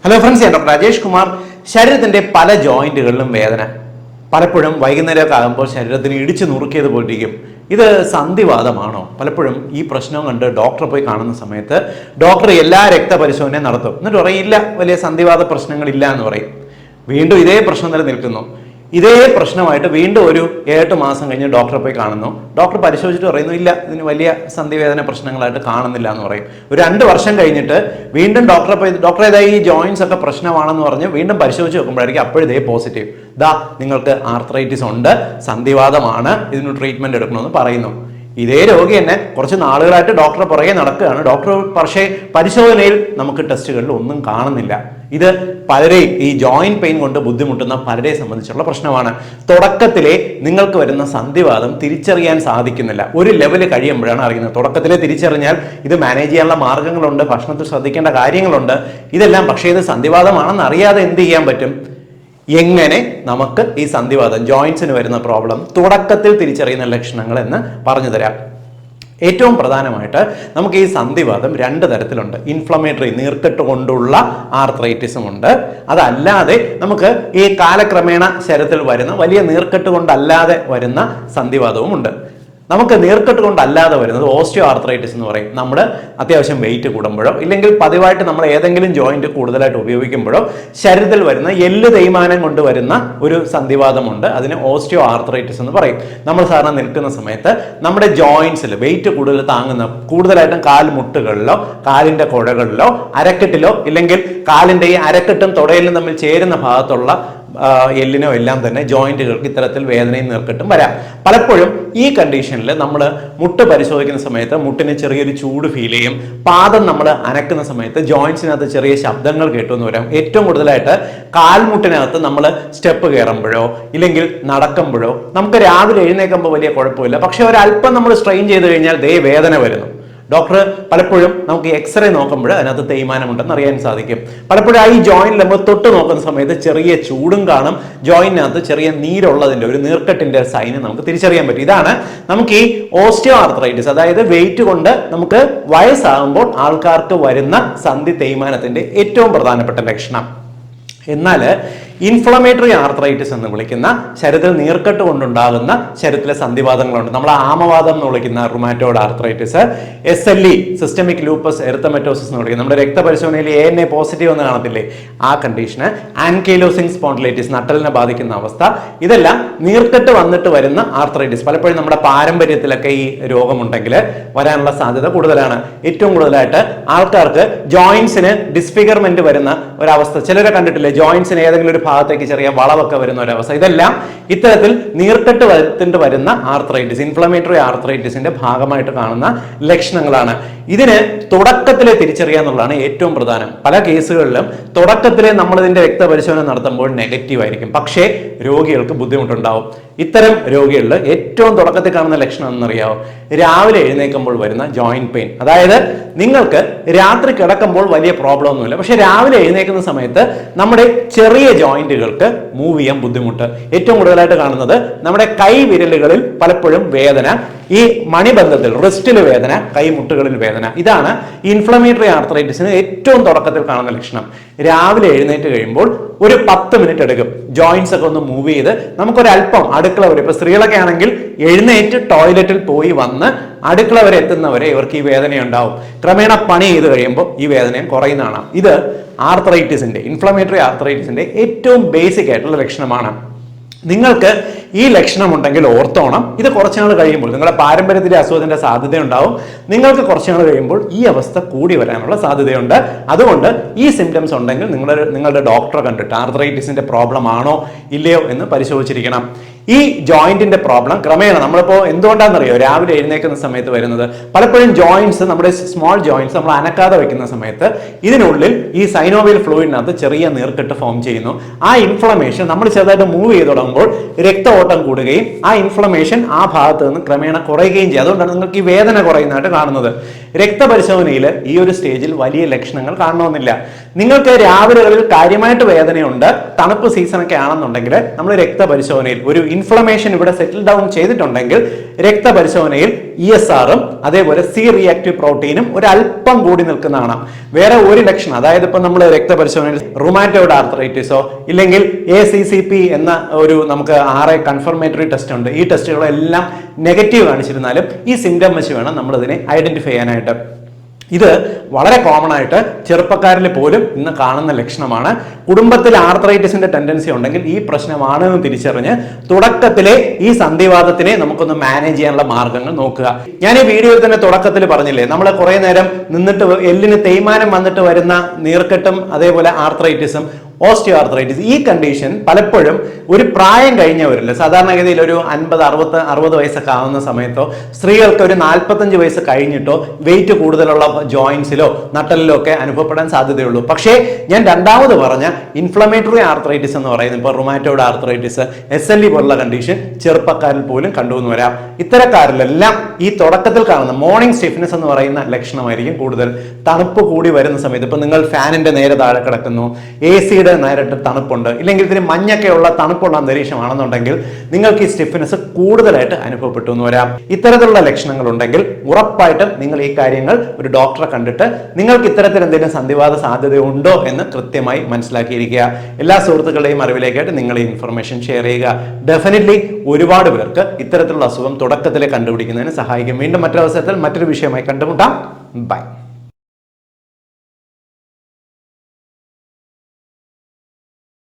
Hello friends, ഞാൻ doctor Rajesh Kumar. ശരീരത്തിന്റെ പല ജോയിന്റുകളിലും വേദന, പലപ്പോഴും വൈകുന്നേരമൊക്കെ ആകുമ്പോൾ ശരീരത്തിന് ഇടിച്ചു നുറുക്കിയത് പോലിരിക്കും. ഇത് സന്ധിവാതമാണോ? പലപ്പോഴും ഈ പ്രശ്നം കണ്ട് ഡോക്ടറെ പോയി കാണുന്ന സമയത്ത് ഡോക്ടർ എല്ലാ രക്തപരിശോധനയും നടത്തും. എന്നിട്ട് പറയില്ല, വലിയ സന്ധിവാത പ്രശ്നങ്ങളില്ല എന്ന് പറയും. വീണ്ടും ഇതേ പ്രശ്നം തന്നെ നിൽക്കുന്നു. ഇതേ പ്രശ്നമായിട്ട് വീണ്ടും ഒരു 7 മാസം കഴിഞ്ഞ് ഡോക്ടറെ പോയി കാണുന്നു. ഡോക്ടർ പരിശോധിച്ചിട്ട് പറയുന്നു, ഇല്ല, ഇതിന് വലിയ സന്ധിവേദന പ്രശ്നങ്ങളായിട്ട് കാണുന്നില്ല എന്ന് പറയും. ഒരു 2 വർഷം കഴിഞ്ഞിട്ട് വീണ്ടും ഡോക്ടറെ ഇതായി ഈ ജോയിൻസ് ഒക്കെ പ്രശ്നമാണെന്ന് പറഞ്ഞ് വീണ്ടും പരിശോധിച്ച് നോക്കുമ്പോഴായിരിക്കും അപ്പോഴിതേ പോസിറ്റീവ്. നിങ്ങൾക്ക് ആർത്രൈറ്റിസ് ഉണ്ട്, സന്ധിവാതമാണ്, ഇതിന് ട്രീറ്റ്മെന്റ് എടുക്കണമെന്ന് പറയുന്നു. ഇതേ രോഗി തന്നെ കുറച്ച് നാളുകളായിട്ട് ഡോക്ടറെ പുറകെ നടക്കുകയാണ്. ഡോക്ടർ പക്ഷേ പരിശോധനയിൽ നമുക്ക് ടെസ്റ്റുകളിൽ ഒന്നും കാണുന്നില്ല. ഇത് പലരെയും, ഈ ജോയിന്റ് പെയിൻ കൊണ്ട് ബുദ്ധിമുട്ടുന്ന പലരെ സംബന്ധിച്ചുള്ള പ്രശ്നമാണ്. തുടക്കത്തിലെ നിങ്ങൾക്ക് വരുന്ന സന്ധിവാതം തിരിച്ചറിയാൻ സാധിക്കുന്നില്ല. ഒരു ലെവല് കഴിയുമ്പോഴാണ് അറിയുന്നത്. തുടക്കത്തിലെ തിരിച്ചറിഞ്ഞാൽ ഇത് മാനേജ് ചെയ്യാനുള്ള മാർഗങ്ങളുണ്ട്, ഭക്ഷണത്തിൽ ശ്രദ്ധിക്കേണ്ട കാര്യങ്ങളുണ്ട്, ഇതെല്ലാം. പക്ഷേ ഇത് സന്ധിവാതമാണെന്ന് അറിയാതെ എന്ത് ചെയ്യാൻ പറ്റും? എങ്ങനെ നമുക്ക് ഈ സന്ധിവാതം, ജോയിൻസിന് വരുന്ന പ്രോബ്ലം തുടക്കത്തിൽ തിരിച്ചറിയുന്ന ലക്ഷണങ്ങൾ എന്ന് പറഞ്ഞു തരാം. ഏറ്റവും പ്രധാനമായിട്ട് നമുക്ക് ഈ സന്ധിവാതം 2 തരത്തിലുണ്ട്. ഇൻഫ്ലമേറ്ററി, നീർക്കെട്ട് കൊണ്ടുള്ള ആർത്രൈറ്റിസും ഉണ്ട്. അതല്ലാതെ നമുക്ക് ഈ കാലക്രമേണ ശരീരത്തിൽ വരുന്ന വലിയ നീർക്കെട്ട് കൊണ്ടല്ലാതെ വരുന്ന സന്ധിവാതവും ഉണ്ട്. നമുക്ക് നീർക്കെട്ട് കൊണ്ടല്ലാതെ വരുന്നത് ഓസ്റ്റിയോ ആർത്രൈറ്റിസ് എന്ന് പറയും. നമ്മൾ അത്യാവശ്യം വെയിറ്റ് കൂടുമ്പോഴോ ഇല്ലെങ്കിൽ പതിവായിട്ട് നമ്മൾ ഏതെങ്കിലും ജോയിന്റ് കൂടുതലായിട്ട് ഉപയോഗിക്കുമ്പോഴോ ശരീരത്തിൽ വരുന്ന എല്ല് തേയ്മാനം കൊണ്ട് വരുന്ന ഒരു സന്ധിവാതമുണ്ട്. അതിന് ഓസ്റ്റിയോ ആർത്രൈറ്റിസ് എന്ന് പറയും. നമ്മൾ സാധാരണ നിൽക്കുന്ന സമയത്ത് നമ്മുടെ ജോയിന്റ്സിൽ വെയിറ്റ് കൂടുതൽ താങ്ങുന്ന, കൂടുതലായിട്ടും കാൽമുട്ടുകളിലോ കാലിന്റെ കുഴകളിലോ അരക്കെട്ടിലോ ഇല്ലെങ്കിൽ കാലിന്റെ ഈ അരക്കെട്ടും തുടയിലും തമ്മിൽ ചേരുന്ന ഭാഗത്തുള്ള എല്ലിനോ എല്ലാം തന്നെ ജോയിന്റുകൾക്ക് ഇത്തരത്തിൽ വേദനയും നീർക്കെട്ടും വരാം. പലപ്പോഴും ഈ കണ്ടീഷനിൽ നമ്മൾ മുട്ട് പരിശോധിക്കുന്ന സമയത്ത് മുട്ടിന് ചെറിയൊരു ചൂട് ഫീൽ ചെയ്യും. പാദം നമ്മൾ അനക്കുന്ന സമയത്ത് ജോയിന്റ്സിനകത്ത് ചെറിയ ശബ്ദങ്ങൾ കേട്ടുവെന്ന് വരാം. ഏറ്റവും കൂടുതലായിട്ട് കാൽമുട്ടിനകത്ത് നമ്മൾ സ്റ്റെപ്പ് കയറുമ്പോഴോ ഇല്ലെങ്കിൽ നടക്കുമ്പോഴോ നമുക്ക് രാവിലെ എഴുന്നേൽക്കുമ്പോൾ വലിയ കുഴപ്പമില്ല. പക്ഷെ ഒരല്പം നമ്മൾ സ്ട്രെയിൻ ചെയ്ത് കഴിഞ്ഞാൽ വേദന വരുന്നു. ഡോക്ടർ പലപ്പോഴും നമുക്ക് എക്സ്റേ നോക്കുമ്പോൾ അതിനകത്ത് തേയ്മാനമുണ്ടെന്ന് അറിയാൻ സാധിക്കും. പലപ്പോഴും ഈ ജോയിന്റിൽ നമ്മൾ തൊട്ട് നോക്കുന്ന സമയത്ത് ചെറിയ ചൂടും കാണും. ജോയിന്റിനകത്ത് ചെറിയ നീരുള്ളതിന്റെ, ഒരു നീർക്കെട്ടിന്റെ സൈന് നമുക്ക് തിരിച്ചറിയാൻ പറ്റും. ഇതാണ് നമുക്ക് ഈ ഓസ്റ്റിയോ ആർത്രൈറ്റിസ്, അതായത് വെയിറ്റ് കൊണ്ട് നമുക്ക് വയസ്സാകുമ്പോൾ ആൾക്കാർക്ക് വരുന്ന സന്ധി തേയ്മാനത്തിന്റെ ഏറ്റവും പ്രധാനപ്പെട്ട ലക്ഷണം. എന്നാൽ ഇൻഫ്ലമേറ്ററി ആർത്രൈറ്റിസ് എന്ന് വിളിക്കുന്ന ശരീരത്തിൽ നീർക്കെട്ട് കൊണ്ടുണ്ടാകുന്ന ശരീരത്തിലെ സന്ധിവാതങ്ങളുണ്ട്. നമ്മൾ ആമവാദം എന്ന് വിളിക്കുന്ന rheumatoid arthritis, SLE systemic lupus erythematosus എന്ന് വിളിക്കുന്നത്, നമ്മുടെ രക്തപരിശോധനയിൽ ANA പോസിറ്റീവ് എന്ന് കാണത്തില്ലേ, ആ കണ്ടീഷന്, ആൻകൈലോസിംഗ് സ്പോണ്ടിലൈറ്റിസ്, നട്ടലിനെ ബാധിക്കുന്ന അവസ്ഥ, ഇതെല്ലാം നീർക്കെട്ട് വന്നിട്ട് വരുന്ന ആർത്രൈറ്റിസ്. പലപ്പോഴും നമ്മുടെ പാരമ്പര്യത്തിലൊക്കെ ഈ രോഗമുണ്ടെങ്കിൽ വരാനുള്ള സാധ്യത കൂടുതലാണ്. ഏറ്റവും കൂടുതലായിട്ട് ആൾക്കാർക്ക് ജോയിന്റ്സിന് ഡിസ്ഫിഗർമെന്റ് വരുന്ന ഒരവസ്ഥ ചിലരെ കണ്ടിട്ടില്ലേ, ജോയിന്റ്സിന് ഏതെങ്കിലും ഒരു ഭാഗത്തേക്ക് ചെറിയ വളവൊക്കെ വരുന്ന ഒരവസ്ഥ, ഇതെല്ലാം ഇത്തരത്തിൽ നീർക്കെട്ട് വരുന്ന ആർത്രൈറ്റിസ്, ഇൻഫ്ലമേറ്ററി ആർത്രൈറ്റിസിന്റെ ഭാഗമായിട്ട് കാണുന്ന ലക്ഷണങ്ങളാണ്. ഇതിന് തുടക്കത്തിലെ തിരിച്ചറിയാന്നുള്ളതാണ് ഏറ്റവും പ്രധാനം. പല കേസുകളിലും തുടക്കത്തിലെ നമ്മൾ ഇതിന്റെ രക്തപരിശോധന നടത്തുമ്പോൾ നെഗറ്റീവ് ആയിരിക്കും, പക്ഷേ രോഗികൾക്ക് ബുദ്ധിമുട്ടുണ്ടാവും. ഇത്തരം രോഗികളിൽ ഏറ്റവും തുടക്കത്തിൽ കാണുന്ന ലക്ഷണം എന്നറിയാവോ? രാവിലെ എഴുന്നേൽക്കുമ്പോൾ വരുന്ന ജോയിന്റ് പെയിൻ. അതായത് നിങ്ങൾക്ക് രാത്രി കിടക്കുമ്പോൾ വലിയ പ്രോബ്ലം ഒന്നുമില്ല, പക്ഷെ രാവിലെ എഴുന്നേൽക്കുന്ന സമയത്ത് നമ്മുടെ ചെറിയ ജോയിന്റുകൾക്ക് മൂവ് ചെയ്യാൻ ബുദ്ധിമുട്ട്. ഏറ്റവും കൂടുതലായിട്ട് കാണുന്നത് നമ്മുടെ കൈ വിരലുകളിൽ പലപ്പോഴും വേദന, ഈ മണിബന്ധത്തിൽ റിസ്റ്റിൽ വേദന, കൈമുട്ടുകളിൽ വേദന. ഇതാണ് ഇൻഫ്ലമേറ്ററി ആർത്രൈറ്റിസിന് ഏറ്റവും തുടക്കത്തിൽ കാണുന്ന ലക്ഷണം. രാവിലെ എഴുന്നേറ്റ് കഴിയുമ്പോൾ ഒരു 10 മിനിറ്റ് എടുക്കും ജോയിന്റ്സ് ഒക്കെ ഒന്ന് മൂവ് ചെയ്ത് നമുക്കൊരല്പം അടുക്കള വരെ, ഇപ്പൊ സ്ത്രീകളൊക്കെ ആണെങ്കിൽ എഴുന്നേറ്റ് ടോയ്ലറ്റിൽ പോയി വന്ന് അടുക്കള വരെ എത്തുന്നവരെ ഇവർക്ക് ഈ വേദനയുണ്ടാവും. ക്രമേണ പണി ചെയ്ത് കഴിയുമ്പോൾ ഈ വേദനയും കുറയുന്നതാണ്. ഇത് ആർത്രൈറ്റിസിന്റെ, ഇൻഫ്ലമേറ്ററി ആർത്രൈറ്റിസിന്റെ ഏറ്റവും ബേസിക് ആയിട്ടുള്ള ലക്ഷണമാണ്. നിങ്ങൾക്ക് ഈ ലക്ഷണം ഉണ്ടെങ്കിൽ ഓർത്തോണം, ഇത് കുറച്ചുനാൾ കഴിയുമ്പോൾ നിങ്ങളുടെ പാരമ്പര്യത്തിലെ അസുഖത്തിന്റെ സാധ്യത ഉണ്ടാവും. നിങ്ങൾക്ക് കുറച്ചുനാൾ കഴിയുമ്പോൾ ഈ അവസ്ഥ കൂടി വരാനുള്ള സാധ്യതയുണ്ട്. അതുകൊണ്ട് ഈ സിംറ്റംസ് ഉണ്ടെങ്കിൽ നിങ്ങളുടെ ഡോക്ടറെ കണ്ടിട്ട് ആർത്രൈറ്റിസിന്റെ പ്രോബ്ലം ആണോ ഇല്ലയോ എന്ന് പരിശോധിച്ചിരിക്കണം. ഈ ജോയിന്റിന്റെ പ്രോബ്ലം ക്രമേണ നമ്മളിപ്പോൾ എന്തുകൊണ്ടാണെന്നറിയോ രാവിലെ എഴുന്നേൽക്കുന്ന സമയത്ത് വരുന്നത്? പലപ്പോഴും ജോയിന്റ്സ്, നമ്മുടെ സ്മോൾ ജോയിന്റ്സ് നമ്മൾ അനക്കാതെ വെക്കുന്ന സമയത്ത് ഇതിനുള്ളിൽ ഈ സൈനോവിയൽ ഫ്ലൂയിഡിനകത്ത് ചെറിയ നീർക്കെട്ട് ഫോം ചെയ്യുന്നു. ആ ഇൻഫ്ലമേഷൻ നമ്മൾ ചെറുതായിട്ട് മൂവ് ചെയ്ത് തുടങ്ങുമ്പോൾ കൂടുമ്പോൾ രക്തഓട്ടം കൂടുകയും ആ ഇൻഫ്ലമേഷൻ ആ ഭാഗത്ത് നിന്ന് ക്രമേണ കുറയുകയും ചെയ്യും. അതുകൊണ്ടാണ് നിങ്ങൾക്ക് ഈ വേദന കുറയുന്നതായിട്ട് കാണുന്നത്. രക്തപരിശോധനയിൽ ഈ ഒരു സ്റ്റേജിൽ വലിയ ലക്ഷണങ്ങൾ കാണണമെന്നില്ല. നിങ്ങൾക്ക് രാവിലെകളിൽ കാര്യമായിട്ട് വേദനയുണ്ട്, തണുപ്പ് സീസണൊക്കെ ആണെന്നുണ്ടെങ്കിൽ നമ്മൾ രക്തപരിശോധനയിൽ ഒരു ഇൻഫ്ലമേഷൻ ഇവിടെ സെറ്റിൽ ഡൗൺ ചെയ്തിട്ടുണ്ടെങ്കിൽ രക്തപരിശോധനയിൽ ESRും അതേപോലെ C റിയാക്റ്റീവ് പ്രോട്ടീനും ഒരു അല്പം കൂടി നിൽക്കുന്നതാണ്. വേറെ ഒരു ലക്ഷണം, അതായത് ഇപ്പൊ നമ്മൾ രക്തപരിശോധനയിൽ റുമാറ്റോയിഡ് ആർത്രൈറ്റിസോ ഇല്ലെങ്കിൽ ACCP എന്ന ഒരു നമുക്ക് RA കൺഫർമേറ്ററി ടെസ്റ്റ് ഉണ്ട്. ഈ ടെസ്റ്റുകളെല്ലാം നെഗറ്റീവ് കാണിച്ചിരുന്നാലും ഈ സിംറ്റം വെച്ച് വേണം നമ്മൾ ഇതിനെ ഐഡന്റിഫൈ ചെയ്യാനായിട്ട്. ഇത് വളരെ കോമൺ ആയിട്ട് ചെറുപ്പക്കാരിൽ പോലും ഇന്ന് കാണുന്ന ലക്ഷണമാണ്. കുടുംബത്തിൽ ആർത്രൈറ്റിസിന്റെ ടെൻഡൻസി ഉണ്ടെങ്കിൽ ഈ പ്രശ്നമാണെന്ന് തിരിച്ചറിഞ്ഞ് തുടക്കത്തിലെ ഈ സന്ധിവാതത്തിനെ നമുക്കൊന്ന് മാനേജ് ചെയ്യാനുള്ള മാർഗങ്ങൾ നോക്കുക. ഞാൻ ഈ വീഡിയോയിൽ തന്നെ തുടക്കത്തിൽ പറഞ്ഞില്ലേ, നമ്മൾ കുറെ നേരം നിന്നിട്ട് എല്ലിന് തേയ്മാനം വന്നിട്ട് വരുന്ന നീർക്കെട്ടും അതേപോലെ ആർത്രൈറ്റിസും ഓസ്റ്റിയോ ആർത്രൈറ്റിസ്, ഈ കണ്ടീഷൻ പലപ്പോഴും ഒരു പ്രായം കഴിഞ്ഞവരില്ല, സാധാരണഗതിയിൽ ഒരു 50-60 വയസ്സൊക്കെ ആവുന്ന സമയത്തോ സ്ത്രീകൾക്ക് ഒരു 45 വയസ്സ് കഴിഞ്ഞിട്ടോ വെയിറ്റ് കൂടുതലുള്ള ജോയിന്റ്സിലോ നട്ടലിലോ ഒക്കെ അനുഭവപ്പെടാൻ സാധ്യതയുള്ളൂ. പക്ഷേ ഞാൻ രണ്ടാമത് പറഞ്ഞ ഇൻഫ്ലമേറ്ററി ആർത്രൈറ്റിസ് എന്ന് പറയുന്നത് ഇപ്പോൾ റുമാറ്റോയിഡ് ആർത്രൈറ്റിസ്, SLE പോലുള്ള കണ്ടീഷൻ ചെറുപ്പക്കാരിൽ പോലും കണ്ടുവന്ന് വരാം. ഇത്തരക്കാരിലെല്ലാം ഈ തുടക്കത്തിൽ കാണുന്ന മോർണിംഗ് സ്റ്റിഫ്നെസ് എന്ന് പറയുന്ന ലക്ഷണമായിരിക്കും കൂടുതൽ. തണുപ്പ് കൂടി വരുന്ന സമയത്ത് ഇപ്പൊ നിങ്ങൾ ഫാനിന്റെ നേരെ താഴെ കിടക്കുന്നു, AC നേരിട്ട് തണുപ്പുണ്ട്, ഇല്ലെങ്കിൽ ഇതിന് മഞ്ഞൊക്കെയുള്ള തണുപ്പുള്ള അന്തരീക്ഷമാണെന്നുണ്ടെങ്കിൽ നിങ്ങൾക്ക് ഈ സ്റ്റിഫ്നെസ് കൂടുതലായിട്ട് അനുഭവപ്പെട്ടു എന്ന് വരാം. ഇത്തരത്തിലുള്ള ലക്ഷണങ്ങൾ ഉണ്ടെങ്കിൽ ഉറപ്പായിട്ടും നിങ്ങൾ ഈ കാര്യങ്ങൾ ഒരു ഡോക്ടറെ കണ്ടിട്ട് നിങ്ങൾക്ക് ഇത്തരത്തിൽ എന്തെങ്കിലും സന്ധിവാത സാധ്യതയുണ്ടോ എന്ന് കൃത്യമായി മനസ്സിലാക്കിയിരിക്കുക. എല്ലാ സുഹൃത്തുക്കളുടെയും അറിവിലേക്കായിട്ട് നിങ്ങൾ ഈ ഇൻഫർമേഷൻ ഷെയർ ചെയ്യുക. ഡെഫിനറ്റ്ലി ഒരുപാട് പേർക്ക് ഇത്തരത്തിലുള്ള അസുഖം തുടക്കത്തിലെ കണ്ടുപിടിക്കുന്നതിന് സഹായിക്കും. വീണ്ടും മറ്റൊരു അവസരത്തിൽ മറ്റൊരു വിഷയമായി കണ്ടുമുട്ടാം. ബൈ.